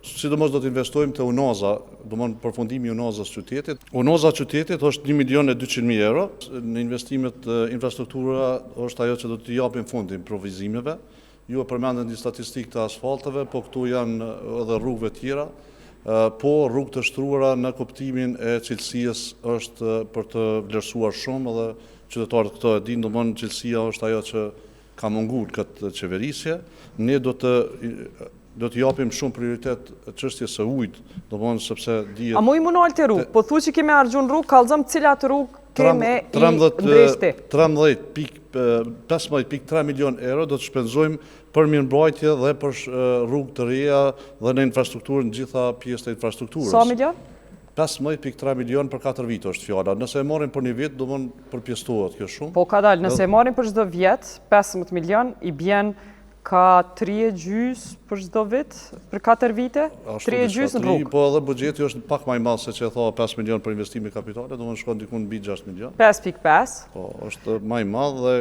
sidomos do të investojmë te Unoza, domthonë përfundimi i Unozas qytetit. Unoza qytetit është 1.200.000 euro. Në investimet infrastruktura është ajo që do të japim fundin provizimeve. Ju e përmendën një statistikë të asfalteve, po këtu janë edhe rrugëve tjera, po rrugë të shtruara në kuptimin e cilësisë është për të vlerësuar shumë edhe qytetarët këto e dinë, domthonë cilësia është ajo që ka munguar këtë qeverisje. Ne do të japim shumë prioritet çështjes së ujit, domthonë sepse dihet. A mu i munal të rrugë, po thu që kemi harxhuar rrugë, kallëzëm cilat rrugë keme i ndreshti. 15.3 milion euro do të shpenzojmë për mirëmbajtje dhe për rrugë të reja dhe në infrastrukturë në gjitha pjesët e infrastrukturës. Sa milion? 15.3 milion për 4 vite është fjala. Nëse e marrim për një vit, do të përpjestohet kjo shumë. Po ka dalë, nëse e marrim për çdo vjet, 15 milion i bjen ka 3,5 për çdo vit, për 4 vite, 3,5 në rrugë. Po edhe buxheti është pak më i madh se që e tha 5 milion për investime kapitale, do të shkon diku mbi 6 milion. 5,5. Po, është më i madh dhe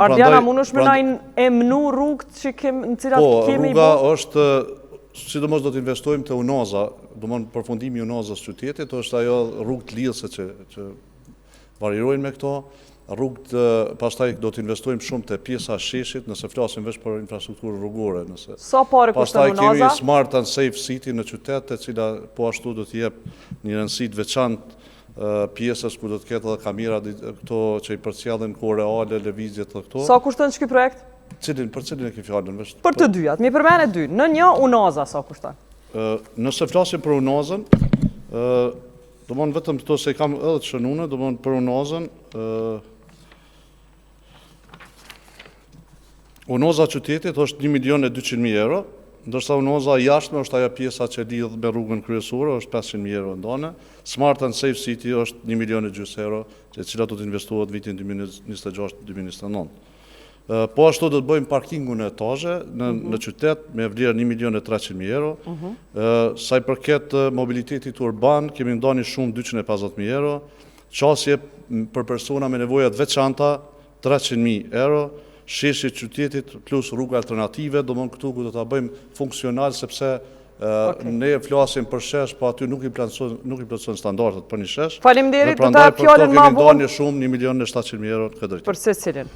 Ardiana mundesh më na e mnu rrugët që në cilat kemi rruga është sidomos do të investojmë te Unoza, domthonë përfundimi i Unozas qytetit është ajo rrugë të lidhëse që varirojnë me këto. Rrugët pastaj do të investojmë shumë te pjesa e sheshit, nëse flasim vetëm për infrastrukturë rrugore, nëse. Sa parë kushton Unoza? Pastaj kemi Smart and Safe City në qytet, e cila po ashtu do të jep një rëndësi të veçantë pjesës ku do të ketë edhe kamera këto që i përcjellin kohë reale lëvizjet dhe këto. Sa kushton ky projekt? Për cilin e ke fjalën? Për të dyjat, mi përmend dy. Në një Unoza sa kushton? Nëse flasim për Unozën, domthonë vetëm këto se kam edhe të shënuar, domthonë për Unozën, Unoza qytetit është 1.200.000 euro, ndërsa Unoza jashtme është ajo pjesa që lidh me rrugën kryesore, është 500.000 euro ndone. Smart and Safe City është 1,5 milion euro, e cila do të investohet vitin 2026-2029. Po ashtu do të bëjmë parkingun e etazhe në qytet me vlerë 1.300.000 euro. Sa i përket mobilitetit urban, kemi ndani shumë 250.000 euro. Qasje për persona me nevoja të veçanta 300.000 euro. Sheshi qytetit plus rrugë alternative, domthonë këtu ku do ta bëjmë funksional sepse ne flasim për shesh, po aty nuk i plotëson standardet për një shesh. Faleminderit për ta fjalën më vonë. Kemi ndonjë shumë 1.700.000 euro këtë drejtim. Për secilin.